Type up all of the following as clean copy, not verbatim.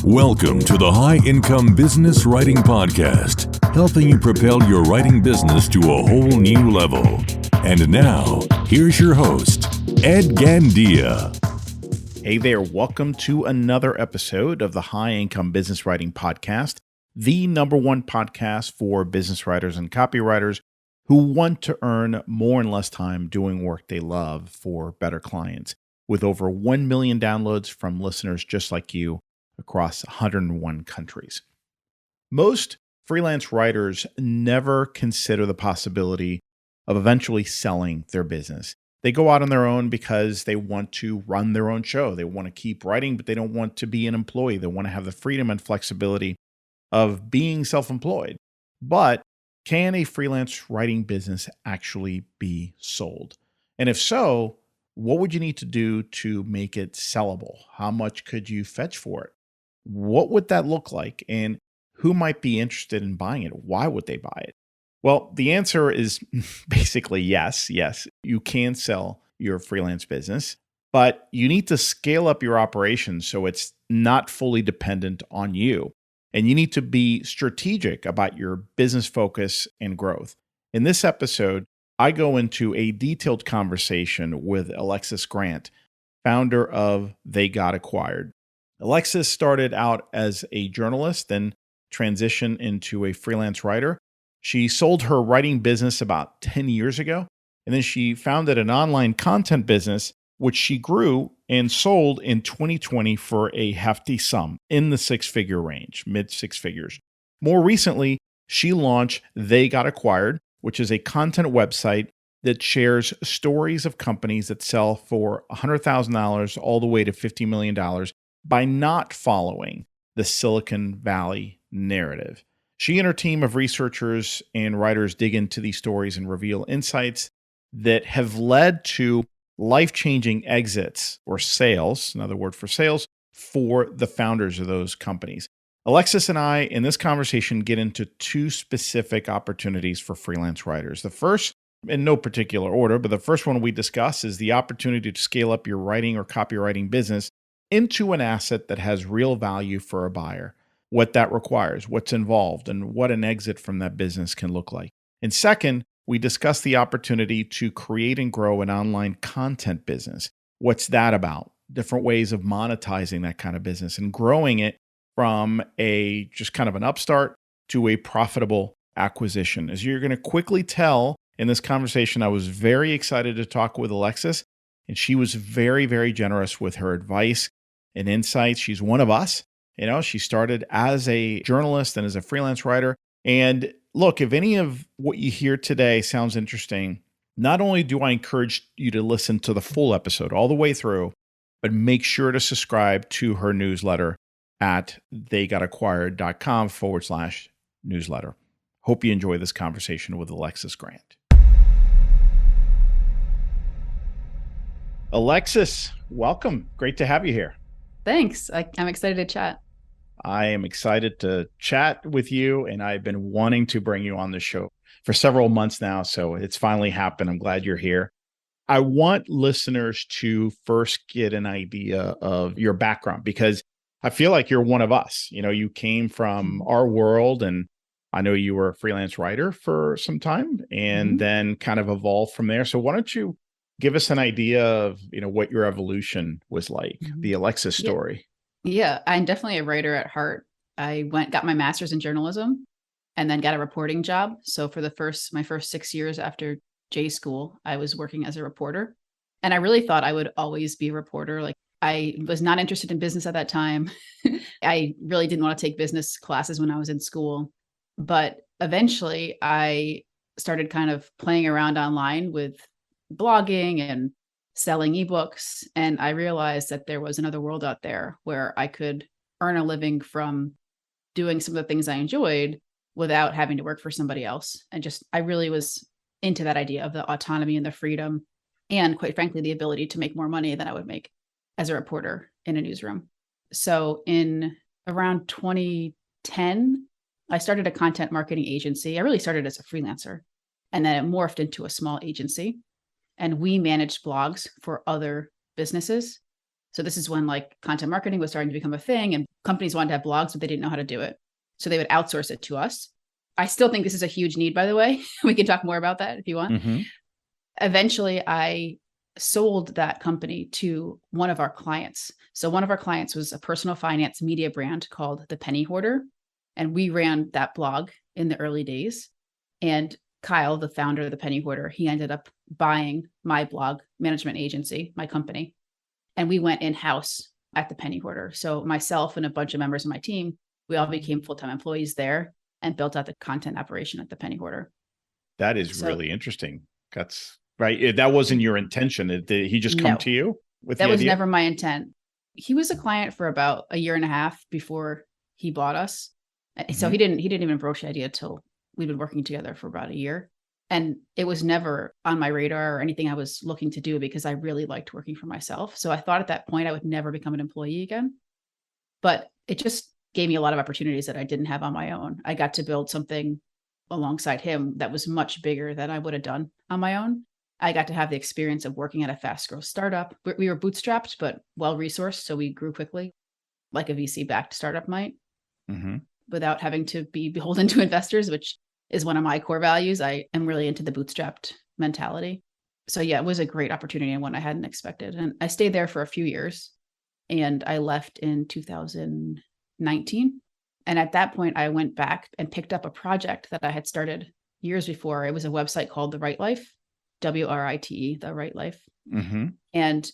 Welcome to the High Income Business Writing Podcast, helping you propel your writing business to a whole new level. And now, here's your host, Ed Gandia. Hey there, welcome to another episode of the High Income Business Writing Podcast, the number one podcast for business writers and copywriters who want to earn more in less time doing work they love for better clients, with over 1 million downloads from listeners just like you across 101 countries. Most freelance writers never consider the possibility of eventually selling their business. They go out on their own because they want to run their own show. They want to keep writing, but they don't want to be an employee. They want to have the freedom and flexibility of being self-employed. But can a freelance writing business actually be sold? And if so, what would you need to do to make it sellable? How much could you fetch for it? What would that look like? And who might be interested in buying it? Why would they buy it? Well, the answer is basically yes. Yes, you can sell your freelance business, but you need to scale up your operations so it's not fully dependent on you. And you need to be strategic about your business focus and growth. In this episode, I go into a detailed conversation with Alexis Grant, founder of They Got Acquired. Alexis started out as a journalist, then transitioned into a freelance writer. She sold her writing business about 10 years ago, and then she founded an online content business, which she grew and sold in 2020 for a hefty sum in the six-figure range, mid six figures. More recently, she launched They Got Acquired, which is a content website that shares stories of companies that sell for $100,000 all the way to $50 million by not following the Silicon Valley narrative. She and her team of researchers and writers dig into these stories and reveal insights that have led to life-changing exits or sales, another word for sales, for the founders of those companies. Alexis and I, in this conversation, get into two specific opportunities for freelance writers. The first, in no particular order, but the first one we discuss is the opportunity to scale up your writing or copywriting business into an asset that has real value for a buyer, what that requires, what's involved, and what an exit from that business can look like. And second, we discuss the opportunity to create and grow an online content business. What's that about? Different ways of monetizing that kind of business and growing it from a just kind of an upstart to a profitable acquisition. As you're going to quickly tell in this conversation, I was very excited to talk with Alexis, and she was very, very generous with her advice and insights. She's one of us. You know, she started as a journalist and as a freelance writer. And look, if any of what you hear today sounds interesting, not only do I encourage you to listen to the full episode all the way through, but make sure to subscribe to her newsletter at theyGotAcquired.com/newsletter. Hope you enjoy this conversation with Alexis Grant. Alexis, welcome. Great to have you here. Thanks. I'm excited to chat. I am excited to chat with you, and I've been wanting to bring you on the show for several months now, so it's finally happened. I'm glad you're here. I want listeners to first get an idea of your background because I feel like you're one of us. You know, you came from our world, and I know you were a freelance writer for some time and then kind of evolved from there. So why don't you give us an idea of, you know, what your evolution was like, the Alexis story. Yeah, I'm definitely a writer at heart. I got my master's in journalism and then got a reporting job. So for my first 6 years after J school, I was working as a reporter. And I really thought I would always be a reporter. Like, I was not interested in business at that time. I really didn't want to take business classes when I was in school. But eventually I started kind of playing around online with blogging and selling ebooks. And I realized that there was another world out there where I could earn a living from doing some of the things I enjoyed without having to work for somebody else. And I really was into that idea of the autonomy and the freedom and, quite frankly, the ability to make more money than I would make as a reporter in a newsroom. So in around 2010, I started a content marketing agency. I really started as a freelancer, and then it morphed into a small agency. And we managed blogs for other businesses. So this is when like content marketing was starting to become a thing and companies wanted to have blogs, but they didn't know how to do it. So they would outsource it to us. I still think this is a huge need, by the way. We can talk more about that if you want. Mm-hmm. Eventually, I sold that company to one of our clients. So one of our clients was a personal finance media brand called The Penny Hoarder. And we ran that blog in the early days. And Kyle, the founder of The Penny Hoarder, he ended up buying my blog management agency, my company. And we went in-house at The Penny Hoarder. So myself and a bunch of members of my team, we all became full-time employees there and built out the content operation at The Penny Hoarder. That is really interesting. That's right. That wasn't your intention. Did he just come to you with that? The was idea? Never my intent. He was a client for about a year and a half before he bought us. Mm-hmm. So he didn't even broach the idea till we'd been working together for about a year. And it was never on my radar or anything I was looking to do because I really liked working for myself. So I thought at that point I would never become an employee again. But it just gave me a lot of opportunities that I didn't have on my own. I got to build something alongside him that was much bigger than I would have done on my own. I got to have the experience of working at a fast growth startup. We were bootstrapped, but well-resourced. So we grew quickly like a VC-backed startup might, without having to be beholden to investors, which is one of my core values. I am really into the bootstrapped mentality. So yeah, it was a great opportunity and one I hadn't expected. And I stayed there for a few years and I left in 2019. And at that point, I went back and picked up a project that I had started years before. It was a website called The Right Life, WRITE, The Right Life. And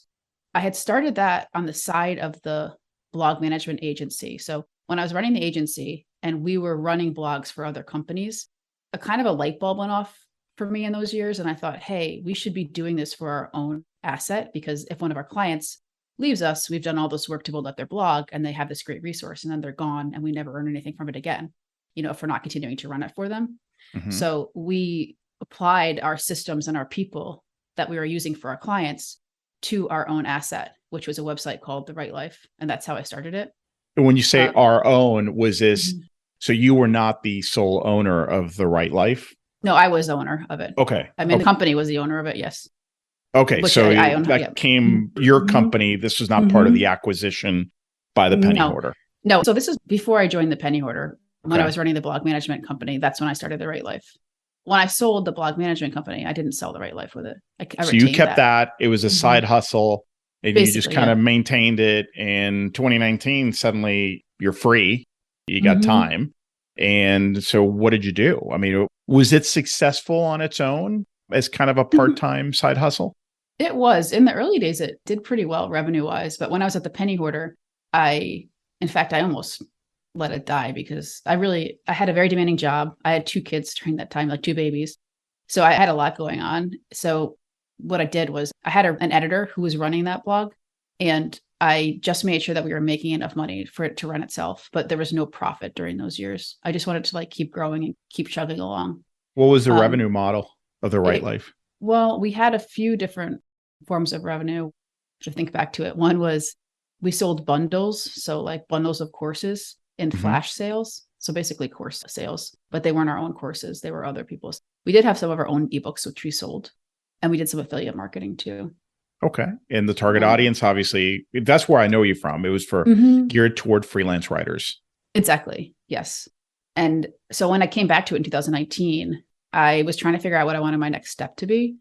I had started that on the side of the blog management agency. So when I was running the agency and we were running blogs for other companies, a kind of a light bulb went off for me in those years. And I thought, hey, we should be doing this for our own asset, because if one of our clients leaves us, we've done all this work to build up their blog and they have this great resource and then they're gone and we never earn anything from it again, if we're not continuing to run it for them. So we applied our systems and our people that we were using for our clients to our own asset, which was a website called The Right Life. And that's how I started it. When you say our own, was this, so you were not the sole owner of The Right Life? No, I was the owner of it. Okay. I mean, the company was the owner of it. Yes. Okay. Which So I own, that came your company. This was not part of the acquisition by The Penny Hoarder. No. So this is before I joined The Penny Hoarder. When I was running the blog management company, that's when I started The Right Life. When I sold the blog management company, I didn't sell The Right Life with it. So you kept that. It was a side hustle and basically, you just kind of maintained it. In 2019, suddenly you're free. You got time. And so what did you do? I mean, was it successful on its own as kind of a part-time side hustle? It was. In the early days, it did pretty well revenue-wise. But when I was at The Penny Hoarder, I almost let it die because I had a very demanding job. I had 2 kids during that time, like 2 babies. So I had a lot going on. So what I did was I had an editor who was running that blog, and I just made sure that we were making enough money for it to run itself, but there was no profit during those years. I just wanted to keep growing and keep chugging along. What was the revenue model of The Right Life? Well, we had a few different forms of revenue. To think back to it, one was we sold bundles. So bundles of courses in flash sales. So basically course sales, but they weren't our own courses. They were other people's. We did have some of our own ebooks, which we sold, and we did some affiliate marketing too. Okay. And the target audience, obviously, that's where I know you from. It was for geared toward freelance writers. Exactly. Yes. And so when I came back to it in 2019, I was trying to figure out what I wanted my next step to be.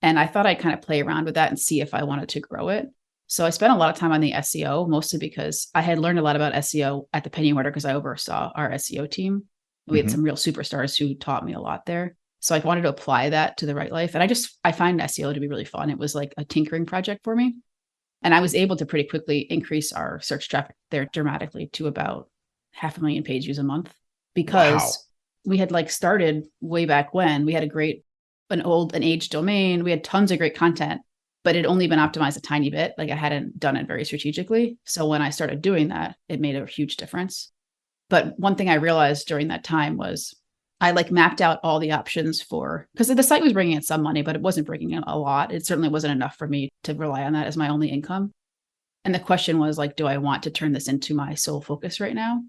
And I thought I'd kind of play around with that and see if I wanted to grow it. So I spent a lot of time on the SEO, mostly because I had learned a lot about SEO at The Penny Hoarder because I oversaw our SEO team. We had some real superstars who taught me a lot there. So I wanted to apply that to The Right Life. And I find SEO to be really fun. It was like a tinkering project for me. And I was able to pretty quickly increase our search traffic there dramatically to about 500,000 page views a month because we had started way back when. We had an aged domain. We had tons of great content, but it had only been optimized a tiny bit. I hadn't done it very strategically. So when I started doing that, it made a huge difference. But one thing I realized during that time was I mapped out all the options because the site was bringing in some money, but it wasn't bringing in a lot. It certainly wasn't enough for me to rely on that as my only income. And the question was do I want to turn this into my sole focus right now?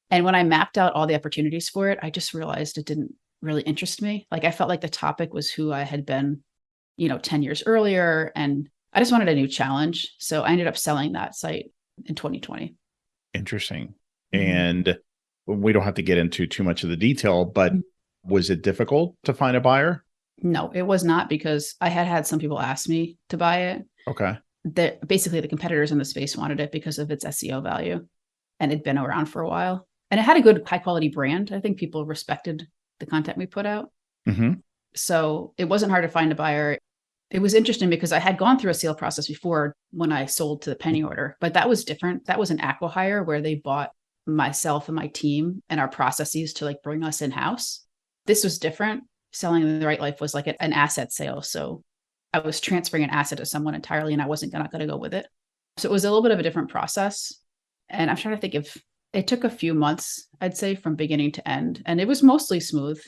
And when I mapped out all the opportunities for it, I just realized it didn't really interest me. I felt like the topic was who I had been, 10 years earlier. And I just wanted a new challenge. So I ended up selling that site in 2020. Interesting. And we don't have to get into too much of the detail, but was it difficult to find a buyer? No, it was not, because I had some people ask me to buy it. Okay. Basically, the competitors in the space wanted it because of its SEO value, and it'd been around for a while. And it had a good high quality brand. I think people respected the content we put out. So it wasn't hard to find a buyer. It was interesting because I had gone through a sale process before when I sold to the penny order, but that was different. That was an acqui-hire where they bought myself and my team and our processes to like bring us in-house. This was different. Selling the Right Life was like an asset sale. So I was transferring an asset to someone entirely, and I wasn't not going to go with it. So it was a little bit of a different process. And I'm trying to think if it took a few months, I'd say, from beginning to end. And it was mostly smooth.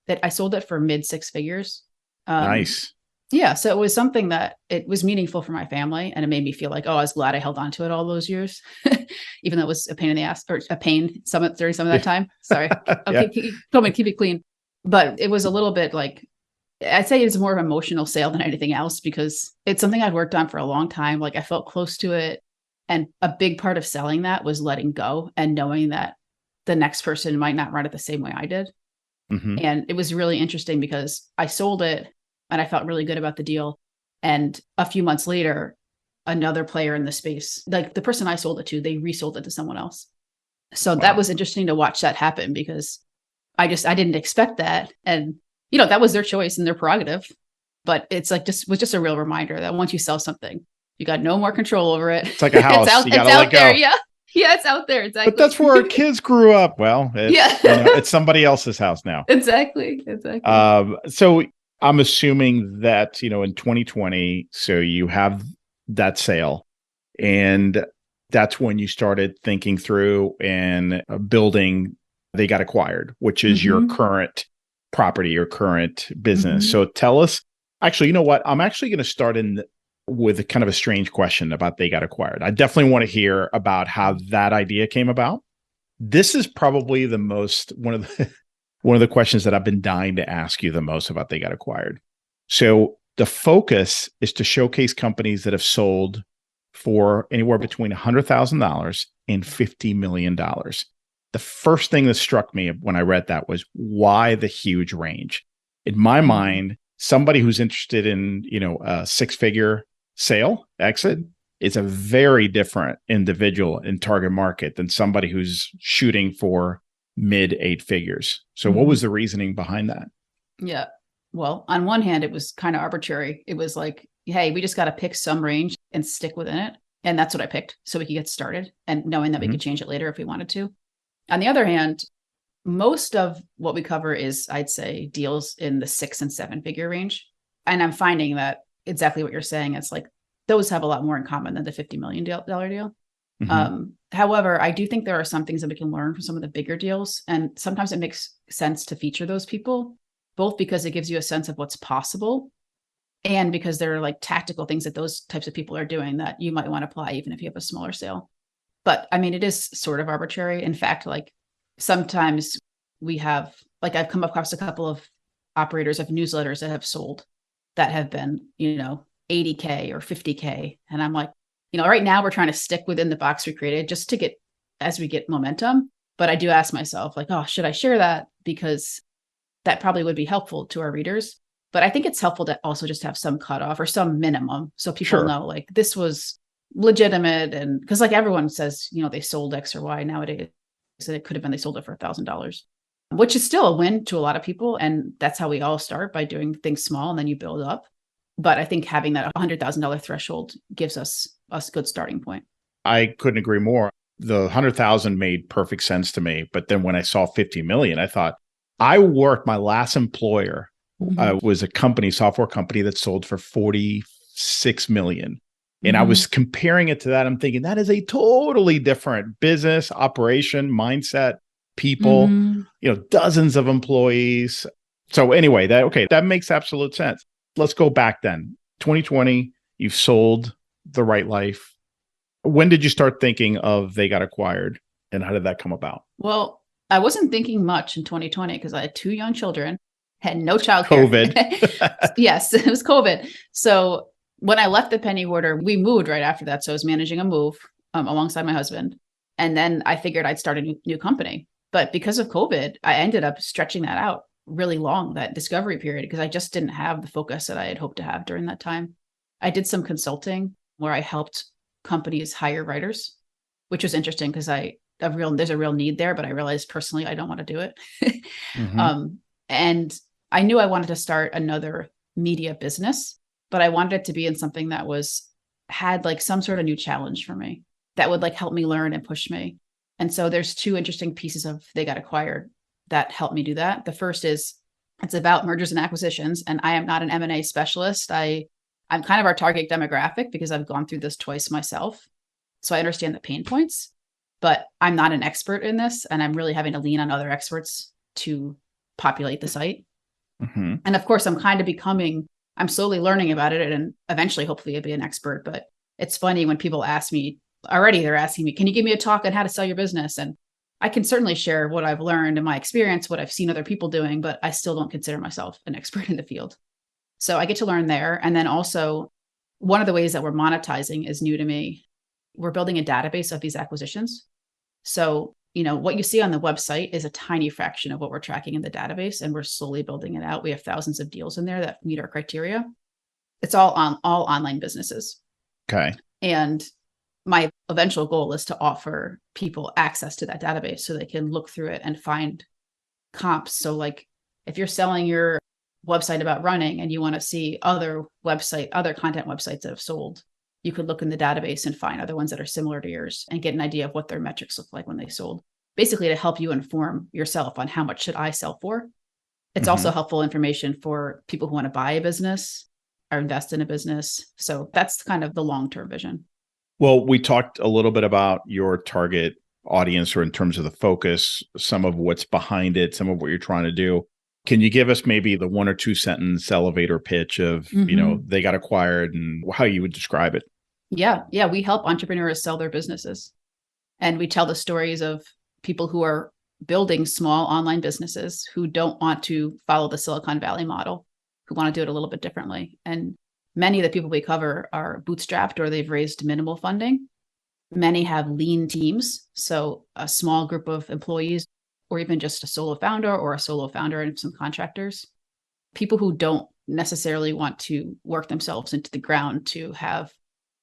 That I sold it for mid 6 figures. Nice. Yeah. So it was something that it was meaningful for my family. And it made me feel like, oh, I was glad I held on to it all those years, even though it was a pain in the ass, or a pain during some of that time. Sorry. Told me to keep it clean. But it was a little bit like, I'd say it's more of an emotional sale than anything else, because it's something I'd worked on for a long time. Like I felt close to it. And a big part of selling that was letting go and knowing that the next person might not run it the same way I did. And it was really interesting because I sold it and I felt really good about the deal. And a few months later, another player in the space, like the person I sold it to, they resold it to someone else. So that was interesting to watch that happen, because I didn't expect that. And, that was their choice and their prerogative. But it's like was just a real reminder that once you sell something, you got no more control over it. It's like a house. You got to let go. There. Yeah. Yeah, it's out there. Exactly. But that's where our kids grew up. Well, it's somebody else's house now. Exactly. So I'm assuming that, in 2020, so you have that sale, and that's when you started thinking through and building They Got Acquired, which is your current property, your current business. So tell us, actually, you know what? I'm actually going to start with a kind of a strange question about They Got Acquired. I definitely want to hear about how that idea came about. This is probably one of the questions that I've been dying to ask you the most about They Got Acquired. So the focus is to showcase companies that have sold for anywhere between $100,000 and $50 million. The first thing that struck me when I read that was, why the huge range? In my mind, somebody who's interested in, a 6-figure sale exit is a very different individual in target market than somebody who's shooting for mid 8 figures. So what was the reasoning behind that? Yeah. Well, on one hand, it was kind of arbitrary. It was like, hey, we just got to pick some range and stick within it. And that's what I picked, so we could get started, and knowing that we could change it later if we wanted to. On the other hand, most of what we cover is, I'd say, deals in the 6 and 7 figure range. And I'm finding that exactly what you're saying. It's like those have a lot more in common than the $50 million deal. However, I do think there are some things that we can learn from some of the bigger deals. And sometimes it makes sense to feature those people, both because it gives you a sense of what's possible, and because there are like tactical things that those types of people are doing that you might want to apply even if you have a smaller sale. But I mean, it is sort of arbitrary. In fact, like sometimes we have, like I've come across a couple of operators of newsletters that have sold that have been, $80K or $50K. And I'm like, right now we're trying to stick within the box we created just to get, as we get momentum. But I do ask myself like, oh, should I share that? Because that probably would be helpful to our readers. But I think it's helpful to also just have some cutoff or some minimum, so people know like this was legitimate. And because like everyone says, they sold X or Y nowadays. So it could have been they sold it for $1,000, which is still a win to a lot of people. And that's how we all start, by doing things small and then you build up. But I think having that $100,000 threshold gives us a good starting point. I couldn't agree more. The 100,000 made perfect sense to me. But then when I saw 50 million, I thought, my last employer was a software company that sold for 46 million. And I was comparing it to that. I'm thinking that is a totally different business operation, mindset, people, dozens of employees. So anyway, that makes absolute sense. Let's go back then. 2020, you've sold The Right Life. When did you start thinking of They Got Acquired, and how did that come about? Well, I wasn't thinking much in 2020 because I had 2 young children, had no childcare. COVID. Yes, it was COVID. So When I left the penny hoarder, we moved right after that. So I was managing a move alongside my husband. And then I figured I'd start a new company. But because of COVID, I ended up stretching that out really long, that discovery period, because I just didn't have the focus that I had hoped to have during that time. I did some consulting where I helped companies hire writers, which was interesting because there's a real need there, but I realized personally I don't want to do it. Mm-hmm. And I knew I wanted to start another media business, but I wanted it to be in something that had like some sort of new challenge for me that would like help me learn and push me. And so there's two interesting pieces of They Got Acquired that helped me do that. The first is it's about mergers and acquisitions, and I am not an M&A specialist. I'm kind of our target demographic because I've gone through this twice myself. So I understand the pain points, but I'm not an expert in this, and I'm really having to lean on other experts to populate the site. Mm-hmm. And of course, I'm slowly learning about it, and eventually, hopefully, I'll be an expert. But it's funny when people ask me already, they're asking me, can you give me a talk on how to sell your business? And I can certainly share what I've learned in my experience, what I've seen other people doing, but I still don't consider myself an expert in the field. So I get to learn there. And then also, one of the ways that we're monetizing is new to me. We're building a database of these acquisitions. So, what you see on the website is a tiny fraction of what we're tracking in the database, and we're slowly building it out. We have thousands of deals in there that meet our criteria. It's all online businesses. Okay. And my eventual goal is to offer people access to that database so they can look through it and find comps. So like if you're selling your website about running and you want to see other content websites that have sold, you could look in the database and find other ones that are similar to yours and get an idea of what their metrics look like when they sold, basically to help you inform yourself on how much should I sell for. It's also helpful information for people who want to buy a business or invest in a business. So that's kind of the long-term vision. Well, we talked a little bit about your target audience, or in terms of the focus, some of what's behind it, some of what you're trying to do. Can you give us maybe the 1 or 2 sentence elevator pitch of, They Got Acquired and how you would describe it? Yeah. We help entrepreneurs sell their businesses. And we tell the stories of people who are building small online businesses who don't want to follow the Silicon Valley model, who want to do it a little bit differently. And many of the people we cover are bootstrapped or they've raised minimal funding. Many have lean teams, so a small group of employees, or even just a solo founder and some contractors. People who don't necessarily want to work themselves into the ground to have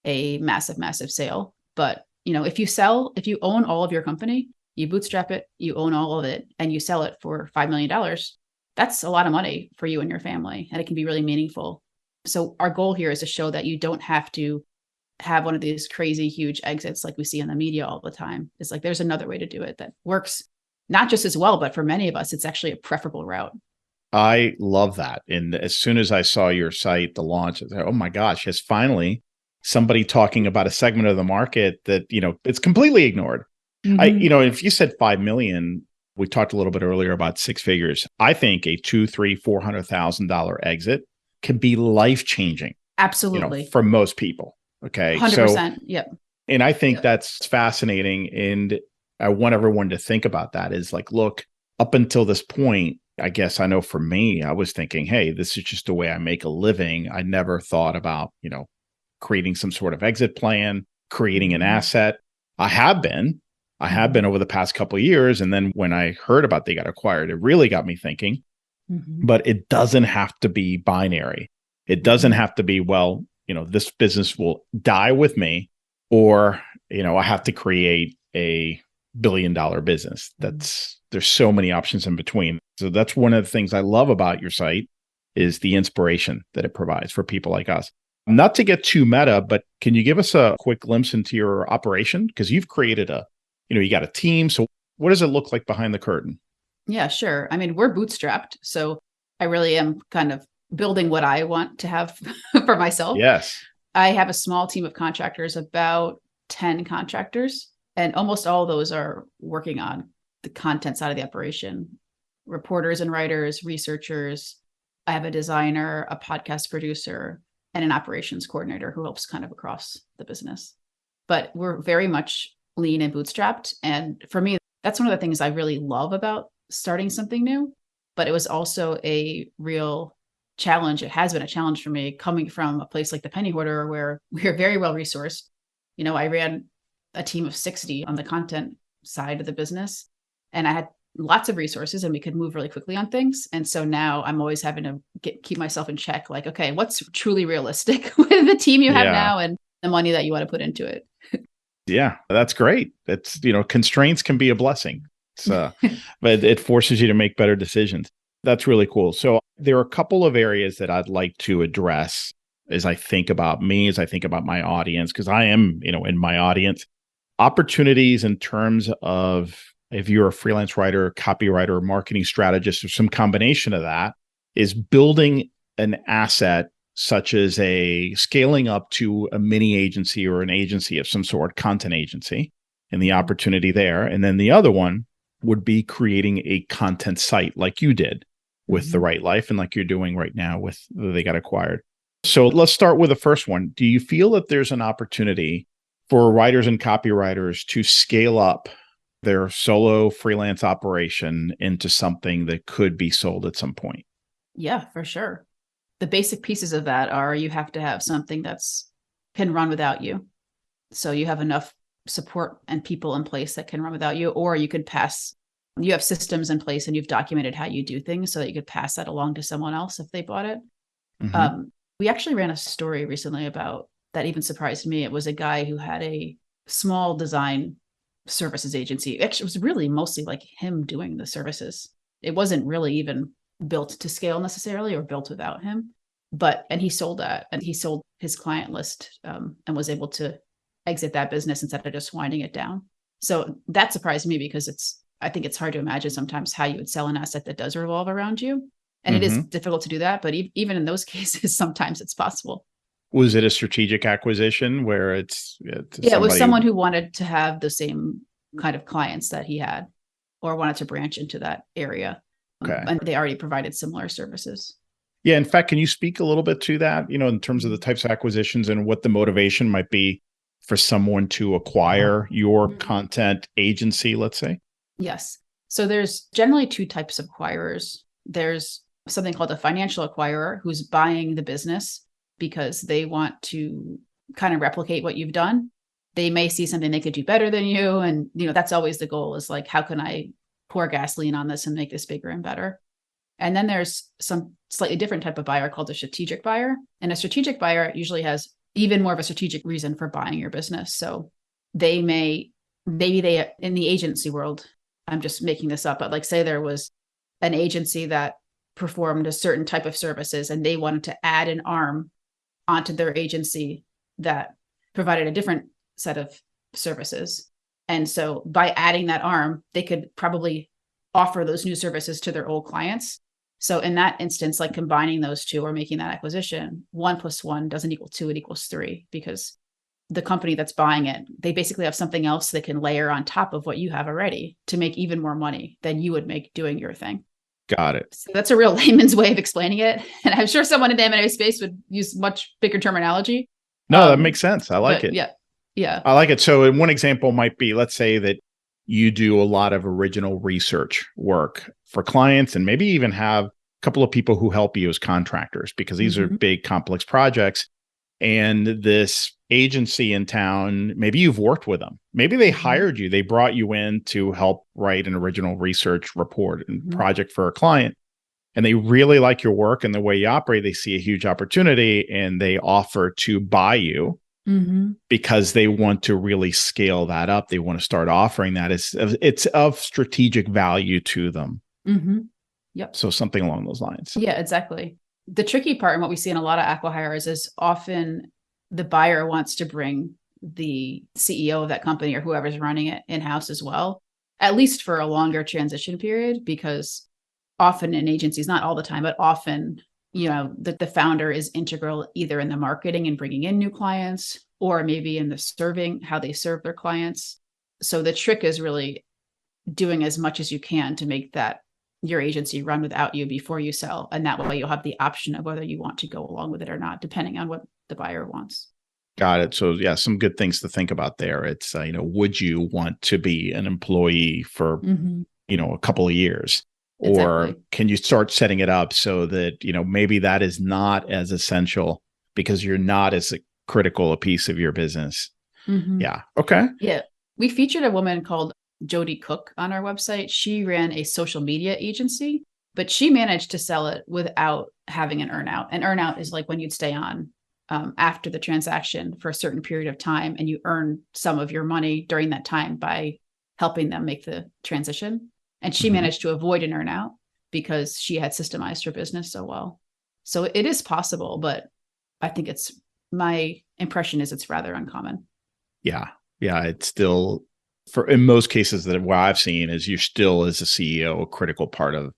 a massive, massive sale. But, if you own all of your company, you bootstrap it, you own all of it, and you sell it for $5 million, that's a lot of money for you and your family, and it can be really meaningful. So our goal here is to show that you don't have to have one of these crazy, huge exits like we see in the media all the time. It's like there's another way to do it that works not just as well, but for many of us, it's actually a preferable route. I love that. And as soon as I saw your site, the launch, I was like, oh my gosh, it's finally somebody talking about a segment of the market that, it's completely ignored. Mm-hmm. If you said 5 million, we talked a little bit earlier about 6 figures. I think a $200,000, $300,000, $400,000 exit can be life-changing. Absolutely. For most people. Okay. 100%. Yep. And I think that's fascinating. And I want everyone to think about that is like, look, up until this point, I guess I know for me, I was thinking, hey, this is just the way I make a living. I never thought about, creating some sort of exit plan, creating an asset. I have been over the past couple of years. And then when I heard about They Got Acquired, it really got me thinking. Mm-hmm. But it doesn't have to be binary. It doesn't have to be, this business will die with me, or, I have to create a $1 billion business. There's so many options in between. So that's one of the things I love about your site is the inspiration that it provides for people like us. Not to get too meta, but can you give us a quick glimpse into your operation? Because you've created you got a team. So what does it look like behind the curtain? Yeah, sure. I mean, we're bootstrapped. So I really am kind of building what I want to have for myself. Yes. I have a small team of contractors, about 10 contractors, and almost all of those are working on the content side of the operation. Reporters and writers, researchers. I have a designer, a podcast producer, and an operations coordinator who helps kind of across the business. But we're very much lean and bootstrapped. And for me, that's one of the things I really love about starting something new. But it was also a real challenge. It has been a challenge for me coming from a place like the Penny Hoarder, where we are very well resourced. I ran a team of 60 on the content side of the business, and I had lots of resources and we could move really quickly on things. And so now I'm always having to keep myself in check. Like, okay, what's truly realistic with the team you have now and the money that you want to put into it? Yeah, that's great. It's, constraints can be a blessing. But it forces you to make better decisions. That's really cool. So there are a couple of areas that I'd like to address as I think about me, as I think about my audience, because I am, in my audience. Opportunities in terms of if you're a freelance writer, copywriter, marketing strategist, or some combination of that, is building an asset such as a scaling up to a mini agency or an agency of some sort, content agency, and the opportunity there. And then the other one would be creating a content site like you did with The Right Life and like you're doing right now with They Got Acquired. So let's start with the first one. Do you feel that there's an opportunity for writers and copywriters to scale up their solo freelance operation into something that could be sold at some point? Yeah, for sure. The basic pieces of that are you have to have something that's can run without you. So you have enough support and people in place that can run without you, or you have systems in place and you've documented how you do things so that you could pass that along to someone else if they bought it. We actually ran a story recently about that even surprised me. It was a guy who had a small design services agency. Actually, it was really mostly like him doing the services. It wasn't really even built to scale necessarily or built without him. And he sold that, and he sold his client list and was able to exit that business instead of just winding it down. So that surprised me because I think it's hard to imagine sometimes how you would sell an asset that does revolve around you. And it is difficult to do that. But even in those cases, sometimes it's possible. Was it a strategic acquisition where it was someone who wanted to have the same kind of clients that he had or wanted to branch into that area. Okay. And they already provided similar services. Yeah. In fact, can you speak a little bit to that, in terms of the types of acquisitions and what the motivation might be for someone to acquire your content agency, let's say? Yes. So there's generally two types of acquirers. There's something called a financial acquirer who's buying the business because they want to kind of replicate what you've done. They may see something they could do better than you. And, that's always the goal, is like, how can I pour gasoline on this and make this bigger and better? And then there's some slightly different type of buyer called a strategic buyer. And a strategic buyer usually has even more of a strategic reason for buying your business. So maybe they, in the agency world, I'm just making this up, but like say there was an agency that performed a certain type of services and they wanted to add an arm onto their agency that provided a different set of services. And so by adding that arm, they could probably offer those new services to their old clients. So in that instance, like combining those two or making that acquisition, 1 + 1 doesn't equal 2, it equals 3, because the company that's buying it, they basically have something else they can layer on top of what you have already to make even more money than you would make doing your thing. Got it. So that's a real layman's way of explaining it. And I'm sure someone in the M&A space would use much bigger terminology. No, that makes sense. I like it. Yeah. I like it. So one example might be, let's say that you do a lot of original research work for clients and maybe even have a couple of people who help you as contractors, because these are big, complex projects. And this agency in town, maybe you've worked with them. Maybe they hired you. They brought you in to help write an original research report and project for a client. And they really like your work and the way you operate. They see a huge opportunity and they offer to buy you because they want to really scale that up. They want to start offering that. It's of strategic value to them. Yep. So something along those lines. Yeah, exactly. The tricky part and what we see in a lot of acqui-hires is often the buyer wants to bring the CEO of that company or whoever's running it in-house as well, at least for a longer transition period, because often in agencies, not all the time, but often, the founder is integral either in the marketing and bringing in new clients, or maybe in the how they serve their clients. So the trick is really doing as much as you can to make that your agency run without you before you sell. And that way you'll have the option of whether you want to go along with it or not, depending on what the buyer wants. Got it. So yeah, some good things to think about there. It's, would you want to be an employee for, a couple of years? Or Exactly. can you start setting it up so that, maybe that is not as essential because you're not as critical a piece of your business? Mhm. Yeah. Okay. Yeah. We featured a woman called Jody Cook on our website. She ran a social media agency, but she managed to sell it without having an earnout. An earnout is like when you'd stay on after the transaction for a certain period of time and you earn some of your money during that time by helping them make the transition. And she Mhm. managed to avoid an earnout because she had systemized her business so well. So it is possible, but I think my impression is it's rather uncommon. Yeah. Yeah. It's still, in most cases that what I've seen is you're still as a CEO, a critical part of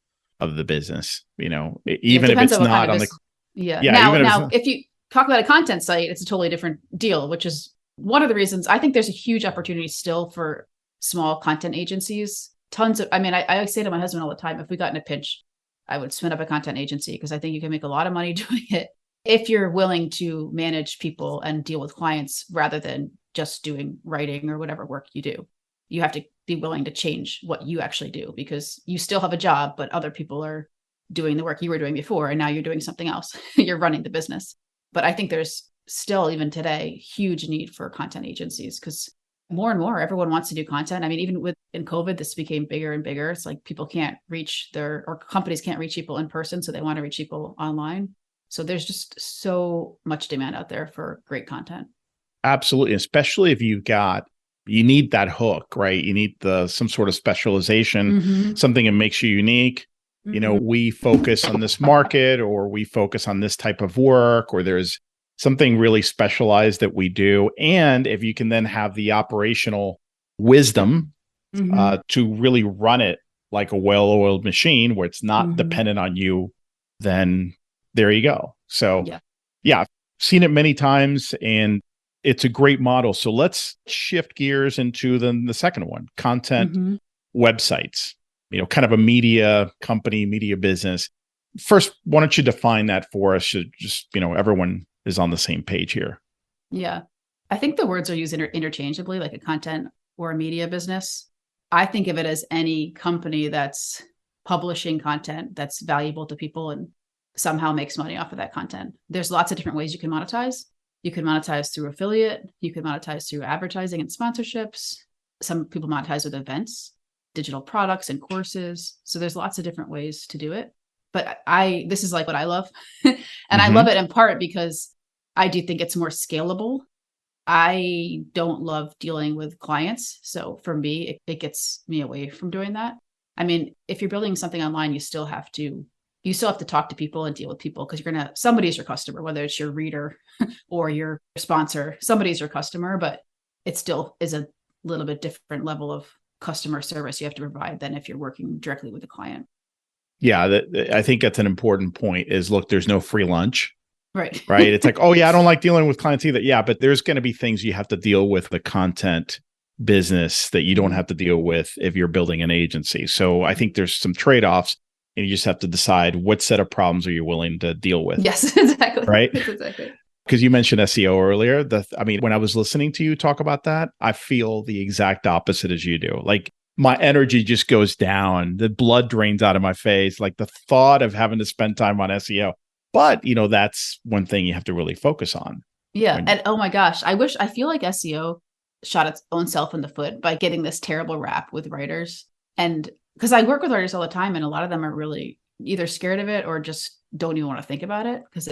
the business, Yeah, it even if depends it's on what kind not of on the, business. Yeah. yeah, Now, even if it's now, not, if you talk about a content site, it's a totally different deal, which is one of the reasons I think there's a huge opportunity still for small content agencies. Tons of, I mean, I say to my husband all the time, if we got in a pinch, I would spin up a content agency because I think you can make a lot of money doing it if you're willing to manage people and deal with clients rather than just doing writing or whatever work you do. You have to be willing to change what you actually do because you still have a job, but other people are doing the work you were doing before and now you're doing something else. You're running the business. But I think there's still, even today, huge need for content agencies because more and more everyone wants to do content. I mean, even in COVID, this became bigger and bigger. It's like people can't reach or companies can't reach people in person, so they want to reach people online. So there's just so much demand out there for great content. absolutely, especially if you need that hook, right? You need some sort of specialization, Mm-hmm. something that makes you unique. Mm-hmm. We focus on this market, or we focus on this type of work, or there's something really specialized that we do. And if you can then have the operational wisdom Mm-hmm. to really run it like a well-oiled machine where it's not Mm-hmm. dependent on you, then there you go. So, Yeah. yeah, I've seen it many times and it's a great model. So let's shift gears into the second one, content Mm-hmm. websites, kind of a media company, media business. First, why don't you define that for us? So just, everyone is on the same page here. Yeah. I think the words are used interchangeably, like a content or a media business. I think of it as any company that's publishing content that's valuable to people and somehow makes money off of that content. There's lots of different ways you can monetize. You can monetize through affiliate, you can monetize through advertising and sponsorships. Some people monetize with events, digital products and courses. So there's lots of different ways to do it. But this is like what I love. And I love Mm-hmm. it in part because I do think it's more scalable. I don't love dealing with clients. So for me, it gets me away from doing that. I mean, if you're building something online, you still have to talk to people and deal with people because somebody's your customer, whether it's your reader or your sponsor, somebody's your customer, but it still is a little bit different level of customer service you have to provide than if you're working directly with a client. Yeah, I think that's an important point is, look, there's no free lunch. Right. Right. It's like, oh, yeah, I don't like dealing with clients either. Yeah, but there's going to be things you have to deal with the content business that you don't Mhm. have to deal with if you're building an agency. So I think there's some trade-offs and you just have to decide what set of problems are you willing to deal with. Yes, exactly. Right. That's exactly. Because you mentioned SEO earlier. When I was listening to you talk about that, I feel the exact opposite as you do. Like my energy just goes down. The blood drains out of my face. Like the thought of having to spend time on SEO. But, that's one thing you have to really focus on. Yeah. When, And oh my gosh, I feel like SEO shot its own self in the foot by getting this terrible rap with writers. And because I work with writers all the time, and a lot of them are really either scared of it or just don't even want to think about it because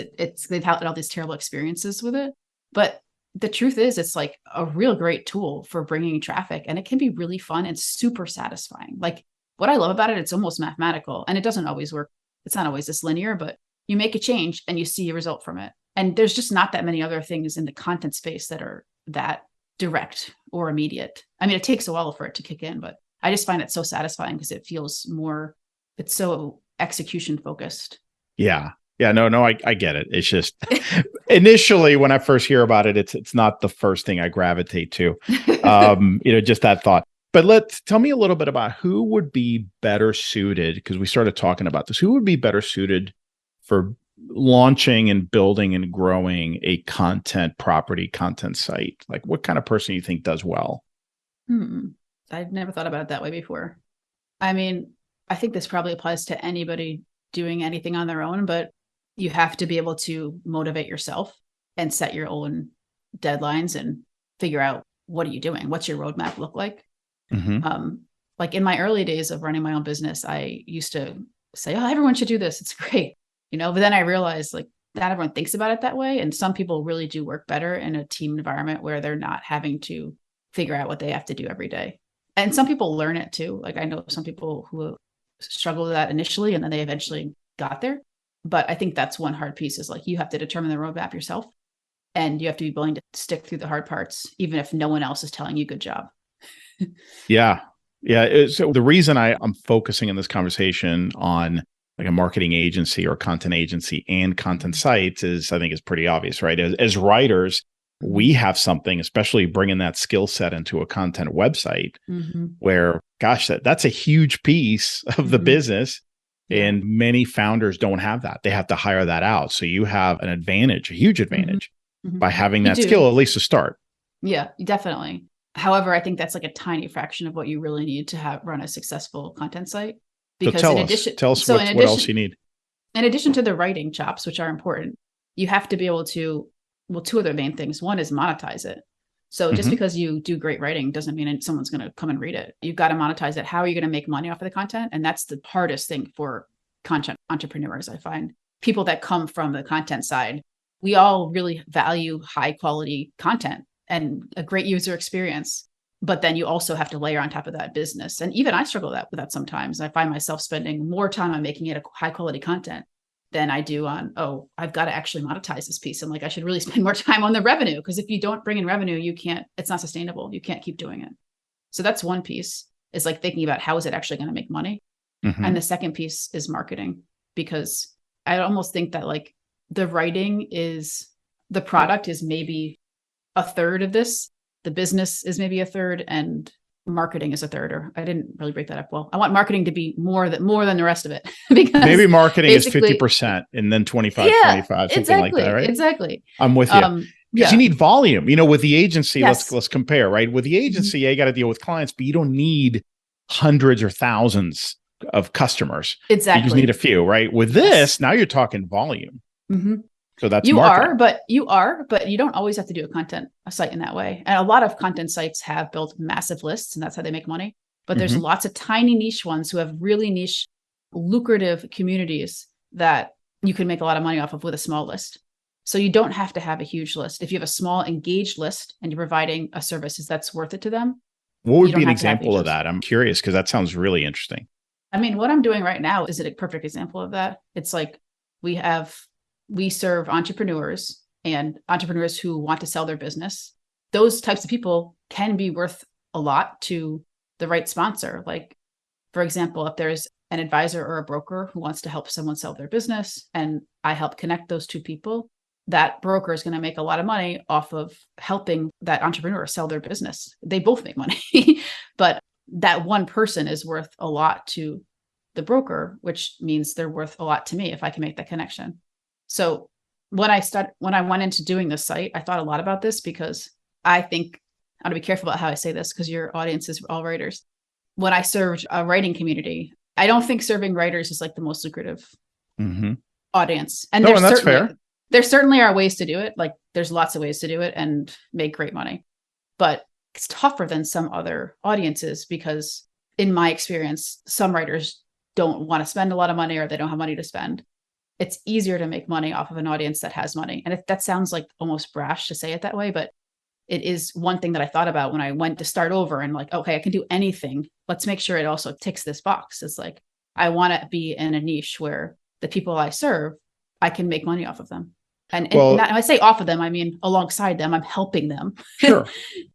they've had all these terrible experiences with it. But the truth is, it's like a real great tool for bringing traffic, and it can be really fun and super satisfying. Like what I love about it, it's almost mathematical, and it doesn't always work. It's not always this linear, but you make a change and you see a result from it. And there's just not that many other things in the content space that are that direct or immediate. I mean, it takes a while for it to kick in, but I just find it so satisfying because it's so execution focused. yeah. Yeah. No, I get it. It's just initially when I first hear about it, it's not the first thing I gravitate to. Just that thought. But tell me a little bit about who would be better suited, because we started talking about this, who would be better suited for launching and building and growing a content site? Like what kind of person you think does well? I've never thought about it that way before. I mean, I think this probably applies to anybody doing anything on their own, but you have to be able to motivate yourself and set your own deadlines and figure out, what are you doing? What's your roadmap look like? Like in my early days of running my own business, I used to say, oh, everyone should do this. It's great. But then I realized like not everyone thinks about it that way. And some people really do work better in a team environment where they're not having to figure out what they have to do every day. And some people learn it too. Like I know some people who struggle with that initially and then they eventually got there. But I think that's one hard piece is like you have to determine the roadmap yourself and you have to be willing to stick through the hard parts, even if no one else is telling you good job. Yeah. Yeah. So the reason I'm focusing in this conversation on like a marketing agency or content agency and content sites is, I think is pretty obvious, right? As writers, we have something, especially bringing that skill set into a content website where, gosh, that's a huge piece of the business. And many founders don't have that. They have to hire that out. So you have an advantage, a huge advantage by having that skill, at least to start. Yeah, definitely. However, I think that's like a tiny fraction of what you really need to run a successful content site. Because so tell us what else you need. In addition to the writing chops, which are important, you have to be able to, two other main things. One is monetize it. So just because you do great writing doesn't mean someone's going to come and read it. You've got to monetize it. How are you going to make money off of the content? And that's the hardest thing for content entrepreneurs, I find. People that come from the content side, we all really value high quality content and a great user experience. But then you also have to layer on top of that business. And even I struggle with that sometimes. I find myself spending more time on making it a high quality content than I do on, oh, I've got to actually monetize this piece. And like, I should really spend more time on the revenue, because if you don't bring in revenue, it's not sustainable. You can't keep doing it. So that's one piece, is like thinking about how is it actually going to make money? And the second piece is marketing, because I almost think that like the product is maybe a third of this. The business is maybe a third and marketing is a third, or I didn't really break that up well. I want marketing to be more than the rest of it. Because maybe marketing is 50% and then 25, 25, something like that, right? Exactly. I'm with you. Because you need volume. With the agency, let's compare, right? With the agency, you got to deal with clients, but you don't need hundreds or thousands of customers. Exactly. You just need a few, right? With this, now you're talking volume. So that's marketing. You don't always have to do a site in that way. And a lot of content sites have built massive lists and that's how they make money. But there's lots of tiny niche ones who have really niche, lucrative communities that you can make a lot of money off of with a small list. So you don't have to have a huge list. If you have a small engaged list and you're providing a service that's worth it to them. What would be an example of that? I'm curious because that sounds really interesting. I mean, what I'm doing right now is a perfect example of that. It's like we serve entrepreneurs and entrepreneurs who want to sell their business. Those types of people can be worth a lot to the right sponsor. Like, for example, if there's an advisor or a broker who wants to help someone sell their business and I help connect those two people, that broker is going to make a lot of money off of helping that entrepreneur sell their business. They both make money, but that one person is worth a lot to the broker, which means they're worth a lot to me if I can make that connection. So when I went into doing this site, I thought a lot about this because I think I want to be careful about how I say this because your audience is all writers. When I served a writing community, I don't think serving writers is like the most lucrative audience. And that's fair. There certainly are ways to do it. Like there's lots of ways to do it and make great money, but it's tougher than some other audiences because in my experience, some writers don't want to spend a lot of money or they don't have money to spend. It's easier to make money off of an audience that has money. And that sounds like almost brash to say it that way, but it is one thing that I thought about when I went to start over and like, okay, I can do anything. Let's make sure it also ticks this box. It's like, I want to be in a niche where the people I serve, I can make money off of them. And when I say off of them, I mean, alongside them, I'm helping them. Sure.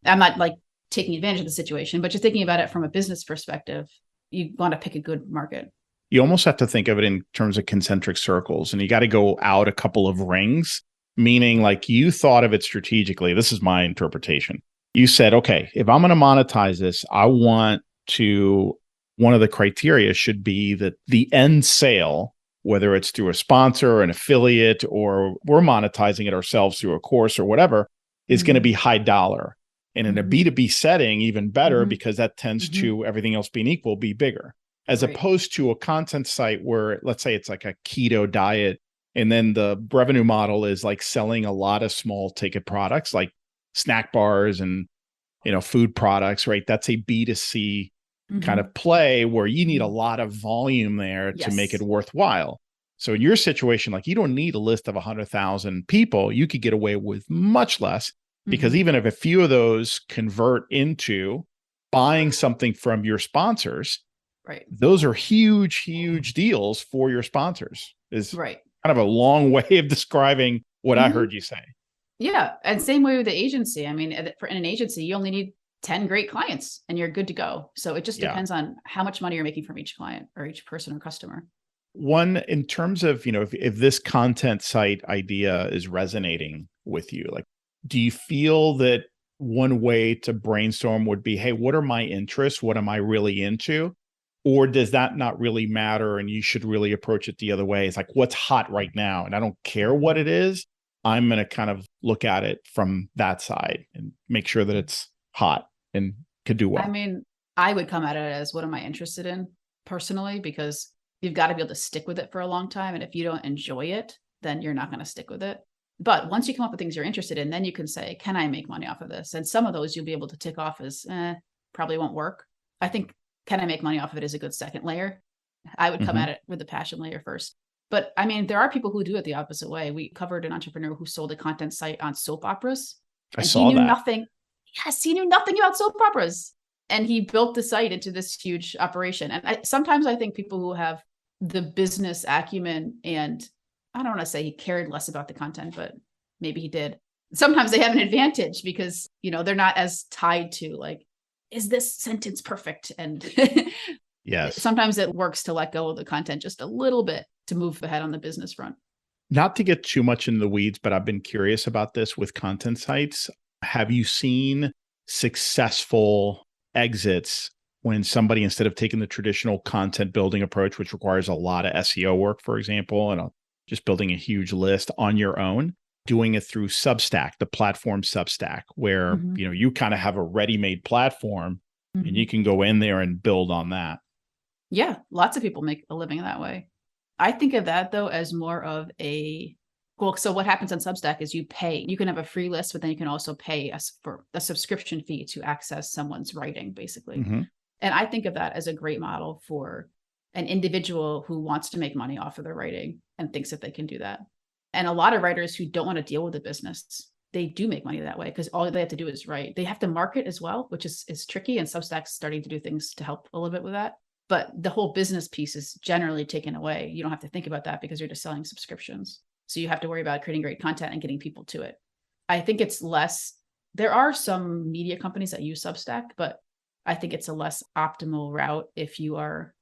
I'm not like taking advantage of the situation, but just thinking about it from a business perspective, you want to pick a good market. You almost have to think of it in terms of concentric circles, and you got to go out a couple of rings, meaning like you thought of it strategically. This is my interpretation. You said, okay, if I'm going to monetize this, one of the criteria should be that the end sale, whether it's through a sponsor or an affiliate, or we're monetizing it ourselves through a course or whatever, is going to be high dollar. And in a B2B setting, even better, because that tends to, everything else being equal, be bigger. as Right. opposed to a content site where, let's say it's like a keto diet, and then the revenue model is like selling a lot of small ticket products like snack bars and, food products, right? That's a B2C kind Mhm. of play where you need a Mhm. lot of volume there to make it Yes. worthwhile. So in your situation, like you don't need a list of 100,000 people. You could get away with much less, because Mhm. even if a few of those convert into buying something from your sponsors, Right. those are huge, huge deals for your sponsors, is Right. kind of a long way of describing what I Mhm. heard you say. Yeah, and same way with the agency. I mean, for in an agency, you only need 10 great clients and you're good to go. So it just Yeah. depends on how much money you're making from each client or each person or customer. One, in terms of, if this content site idea is resonating with you, like, do you feel that one way to brainstorm would be, hey, what are my interests? What am I really into? Or does that not really matter and you should really approach it the other way? It's like, what's hot right now? And I don't care what it is. I'm going to kind of look at it from that side and make sure that it's hot and could do I well. mean, I would come at it as what am I interested in personally, because you've got to be able to stick with it for a long time. And if you don't enjoy it, then you're not going to stick with it. But once you come up with things you're interested in, then you can say, can I make money off of this? And some of those you'll be able to tick off as probably won't work. I think, can I make money off of it is a good second layer. I would come Hmm. at it with the passion layer first. But I mean, there are people who do it the opposite way. We covered an entrepreneur who sold a content site on soap operas, I and he saw knew that. nothing. Yes, he knew nothing about soap operas. And he built the site into this huge operation. And sometimes I think people who have the business acumen, and I don't want to say he cared less about the content, but maybe he did. Sometimes they have an advantage because, they're not as tied to like, is this sentence perfect? And Yes. sometimes it works to let go of the content just a little bit to move ahead on the business front. Not to get too much into the weeds, but I've been curious about this with content sites. Have you seen successful exits when somebody, instead of taking the traditional content building approach, which requires a lot of SEO work, for example, and just building a huge list on your own, doing it through Substack, the platform Substack, where Mm-hmm. you kind of have a ready-made platform and Mm-hmm. you can go in there and build on that? Yeah, lots of people make a living that way. I think of that though as more of so what happens on Substack is you pay. You can have a free list, but then you can also pay us for a subscription fee to access someone's writing, basically. Hmm. And I think of that as a great model for an individual who wants to make money off of their writing and thinks that they can do that. And a lot of writers who don't want to deal with the business, they do make money that way because all they have to do is write. They have to market as well, which is tricky. And Substack's starting to do things to help a little bit with that. But the whole business piece is generally taken away. You don't have to think about that because you're just selling subscriptions. So you have to worry about creating great content and getting people to it. I think it's less, there are some media companies that use Substack, but I think it's a less optimal route if you are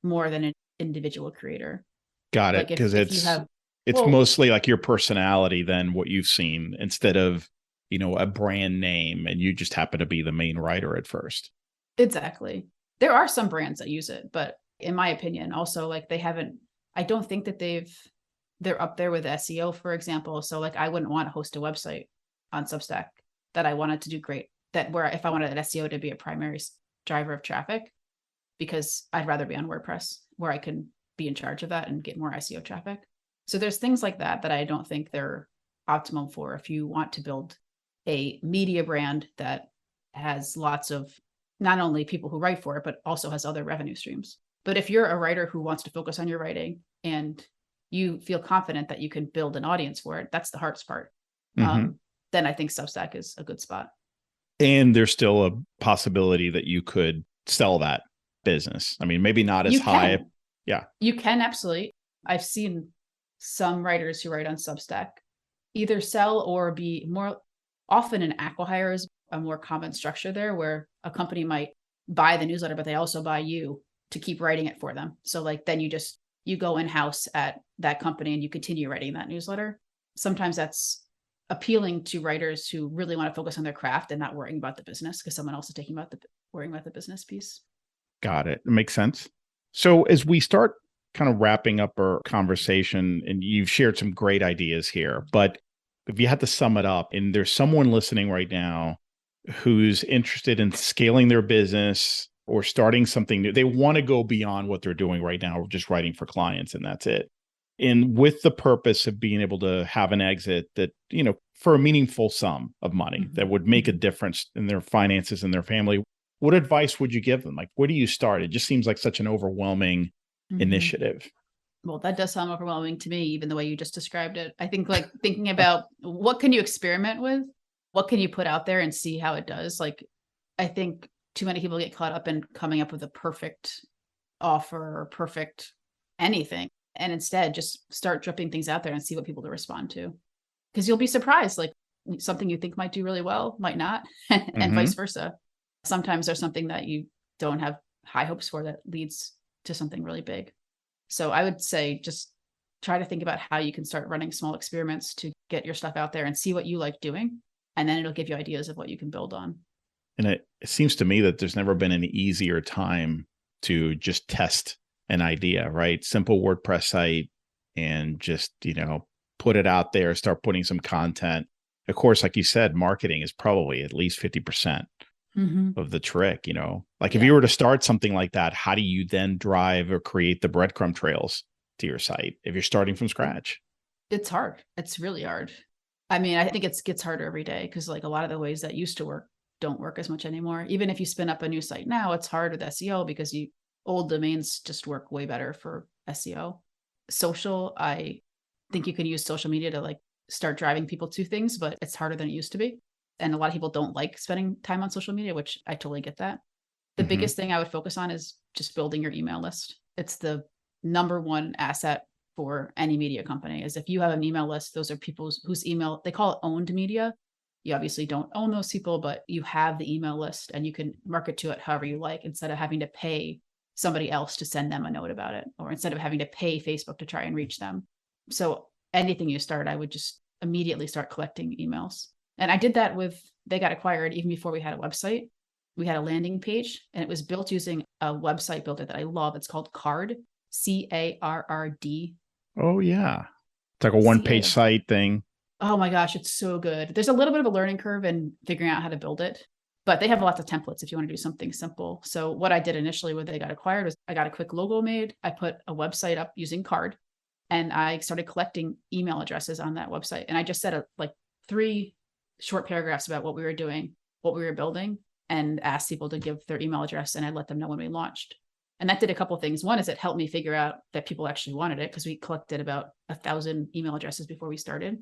more than an individual creator. Got it. Like Because if you have, it's well, mostly like your personality than what you've seen, instead of, a brand name, and you just happen to be the main writer at first. exactly. There are some brands that use it, but in my opinion, also like I don't think that they're up there with SEO, for example. So like I wouldn't want to host a website on Substack that I wanted to do great, that where if I wanted an SEO to be a primary driver of traffic, because I'd rather be on WordPress where I can be in charge of that and get more SEO traffic. So there's things like that I don't think they're optimal for if you want to build a media brand that has lots of not only people who write for it, but also has other revenue streams. But if you're a writer who wants to focus on your writing and you feel confident that you can build an audience for it, that's the hardest part. Hmm. Then I think Substack is a good spot. And there's still a possibility that you could sell that business. I mean, maybe not as You high. can. Yeah. You can absolutely. I've seen some writers who write on Substack either sell or be more often an acqui-hire is a more common structure there where a company might buy the newsletter, but they also buy you to keep writing it for them. So like then you go in-house at that company and you continue writing that newsletter. Sometimes that's appealing to writers who really want to focus on their craft and not worrying about the business because someone else is worrying about the business piece. Got it. It makes sense. So as we start kind of wrapping up our conversation, and you've shared some great ideas here, but if you had to sum it up, and there's someone listening right now who's interested in scaling their business or starting something new. They want to go beyond what they're doing right now, just writing for clients, and that's it. And with the purpose of being able to have an exit that, for a meaningful sum of money that would make a difference in their finances and their family, what advice would you give them? Like, where do you start? It just seems like such an overwhelming initiative. Well, that does sound overwhelming to me, even the way you just described it. I think like thinking about what can you experiment with? What can you put out there and see how it does? Like, I think too many people get caught up in coming up with a perfect offer or perfect anything. And instead just start dripping things out there and see what people to respond to. Because you'll be surprised, like something you think might do really well, might not, and vice versa. Sometimes there's something that you don't have high hopes for that leads to something really big. So I would say just try to think about how you can start running small experiments to get your stuff out there and see what you like doing. And then it'll give you ideas of what you can build on. And it seems to me that there's never been an easier time to just test an idea, right? Simple WordPress site and just, put it out there, start putting some content. Of course, like you said, marketing is probably at least 50% of the trick, like if you were to start something like that, how do you then drive or create the breadcrumb trails to your site if you're starting from scratch? It's hard. It's really hard. I mean, I think it gets harder every day because like a lot of the ways that used to work don't work as much anymore. Even if you spin up a new site now, it's hard with SEO because old domains just work way better for SEO. Social, I think you can use social media to like start driving people to things, but it's harder than it used to be. And a lot of people don't like spending time on social media, which I totally get that. The biggest thing I would focus on is just building your email list. It's the number one asset for any media company. Is if you have an email list, those are people whose email, they call it owned media. You obviously don't own those people, but you have the email list and you can market to it however you like instead of having to pay somebody else to send them a note about it, or instead of having to pay Facebook to try and reach them. So anything you start, I would just immediately start collecting emails. And I did that they got acquired even before we had a website. We had a landing page and it was built using a website builder that I love. It's called Carrd, CARRD. Oh yeah. It's like a one-page site thing. Oh my gosh, it's so good. There's a little bit of a learning curve in figuring out how to build it, but they have lots of templates if you want to do something simple. So what I did initially when they got acquired was I got a quick logo made. I put a website up using Carrd and I started collecting email addresses on that website. And I just said like 3 short paragraphs about what we were doing, what we were building, and asked people to give their email address. And I let them know when we launched. And that did a couple of things. One is it helped me figure out that people actually wanted it because we collected about 1,000 email addresses before we started.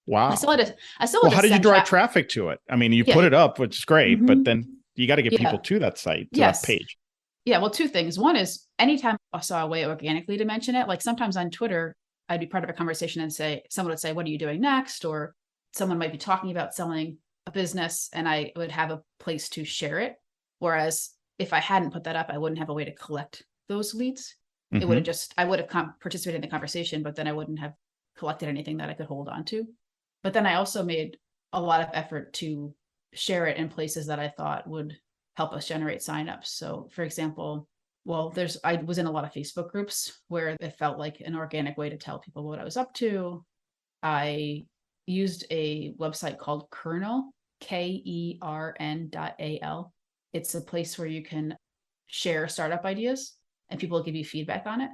Wow. I still had well, how did you drive traffic to it? I mean, you put it up, which is great, but then you got to get people to that site, to that page. Yeah. Well, 2 things. One is anytime I saw a way organically to mention it, like sometimes on Twitter, I'd be part of a conversation and someone would say, what are you doing next? Or someone might be talking about selling a business and I would have a place to share it. Whereas if I hadn't put that up, I wouldn't have a way to collect those leads. It would have I would have participated in the conversation, but then I wouldn't have collected anything that I could hold on to. But then I also made a lot of effort to share it in places that I thought would help us generate signups. So for example, I was in a lot of Facebook groups where it felt like an organic way to tell people what I was up to. I used a website called Kernel, KERN.AL. It's a place where you can share startup ideas and people will give you feedback on it.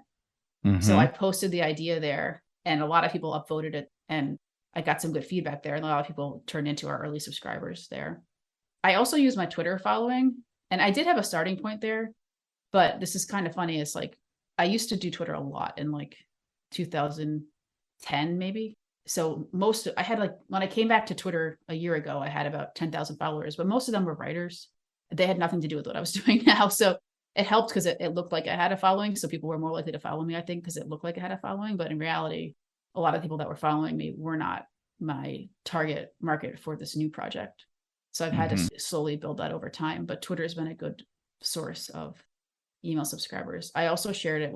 So I posted the idea there and a lot of people upvoted it and I got some good feedback there. And a lot of people turned into our early subscribers there. I also use my Twitter following and I did have a starting point there, but this is kind of funny. It's like, I used to do Twitter a lot in like 2010, maybe. So I had like, when I came back to Twitter a year ago, I had about 10,000 followers, but most of them were writers. They had nothing to do with what I was doing now. So it helped because it looked like I had a following. So people were more likely to follow me, I think, because it looked like I had a following. But in reality, a lot of people that were following me were not my target market for this new project. So I've had to slowly build that over time. But Twitter has been a good source of email subscribers. I also shared it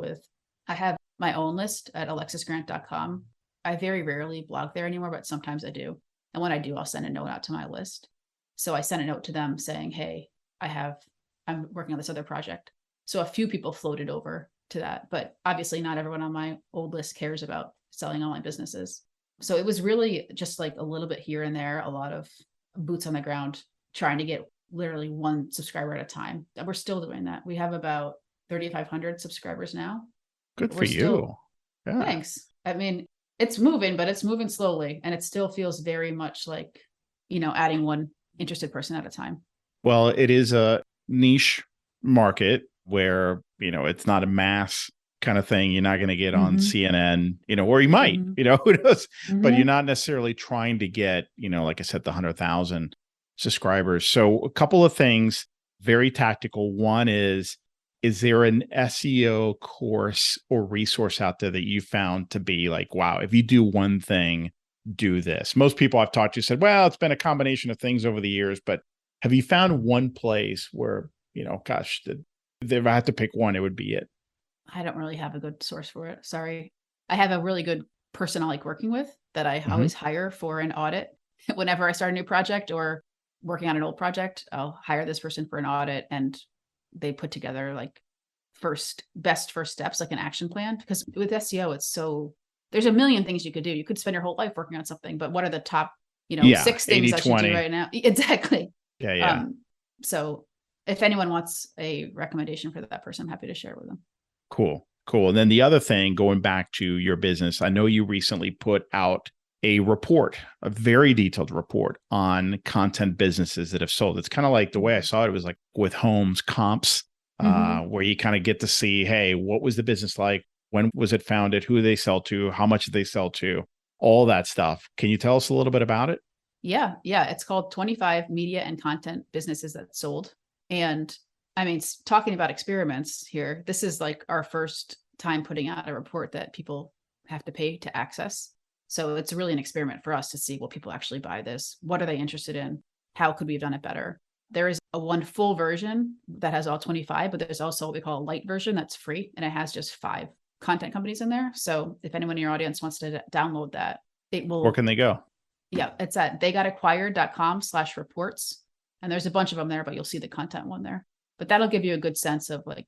I have my own list at alexisgrant.com. I very rarely blog there anymore, but sometimes I do. And when I do, I'll send a note out to my list. So I sent a note to them saying, hey, I'm working on this other project. So a few people floated over to that, but obviously not everyone on my old list cares about selling online businesses. So it was really just like a little bit here and there, a lot of boots on the ground, trying to get literally one subscriber at a time. We're still doing that. We have about 3,500 subscribers now. Good for you. Yeah. Thanks. I mean, it's moving, but it's moving slowly, and it still feels very much like, adding one interested person at a time. Well, it is a niche market where, it's not a mass kind of thing. You're not going to get on CNN, or you might, who knows, but you're not necessarily trying to get, like I said, the 100,000 subscribers. So a couple of things, very tactical. One is there an SEO course or resource out there that you found to be like, wow, if you do one thing, do this? Most people I've talked to said, well, it's been a combination of things over the years, but have you found one place where, gosh, if I had to pick one, it would be it? I don't really have a good source for it. Sorry. I have a really good person I like working with that I always hire for an audit. Whenever I start a new project or working on an old project, I'll hire this person for an audit, and they put together like best first steps, like an action plan. Because with SEO, there's a million things you could do. You could spend your whole life working on something, but what are the top, 6 things 80, I should do right now? Exactly. Yeah. So if anyone wants a recommendation for that person, I'm happy to share it with them. Cool. And then the other thing, going back to your business, I know you recently put out a very detailed report on content businesses that have sold. It's kind of like the way I saw it was like with homes comps, where you kind of get to see, hey, what was the business like? When was it founded? Who they sell to? How much did they sell to? All that stuff. Can you tell us a little bit about it? Yeah. It's called 25 Media and Content Businesses That Sold. And I mean, talking about experiments here, this is like our first time putting out a report that people have to pay to access. So it's really an experiment for us to see, will people actually buy this? What are they interested in? How could we have done it better? There is one full version that has all 25, but there's also what we call a light version that's free, and it has just 5 content companies in there. So if anyone in your audience wants to download that, it will. Where can they go? Yeah, it's at theygotakquired.com/reports. And there's a bunch of them there, but you'll see the content one there. But that'll give you a good sense of like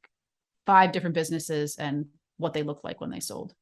5 different businesses and what they look like when they sold.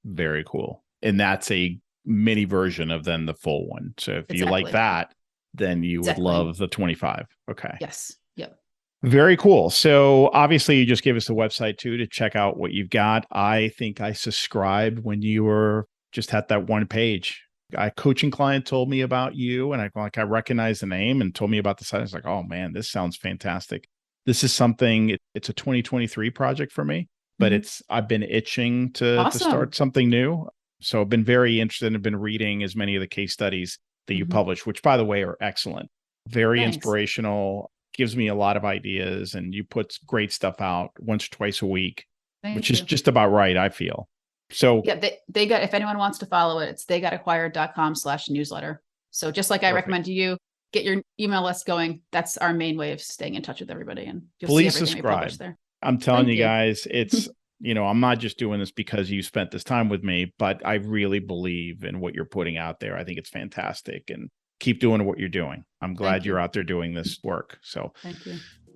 Very cool. And that's a mini version of then the full one. So if you like that, then you would love the 25. Okay. Yes. Yep. Very cool. So obviously you just gave us the website too to check out what you've got. I think I subscribed when you were just had that one page. A coaching client told me about you, and I recognized the name and told me about the site. I was like, oh man, this sounds fantastic. This is something, it's a 2023 project for me, but I've been itching to start something new. So I've been very interested and been reading as many of the case studies that you publish, which by the way, are excellent. Very inspirational, gives me a lot of ideas, and you put great stuff out once or twice a week, which is just about right, I feel. So yeah, they got, if anyone wants to follow it, it's theygotakquired.com/newsletter. So just like I recommend to you, get your email list going. That's our main way of staying in touch with everybody. And please subscribe there. I'm telling you guys, it's, I'm not just doing this because you spent this time with me, but I really believe in what you're putting out there. I think it's fantastic, and keep doing what you're doing. I'm glad you're out there doing this work. So thank you.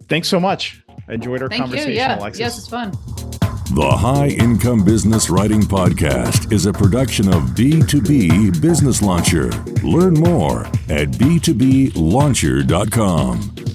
Thanks so much. I enjoyed our conversation, Alexis. Yes, it's fun. The High Income Business Writing Podcast is a production of B2B Business Launcher. Learn more at b2blauncher.com.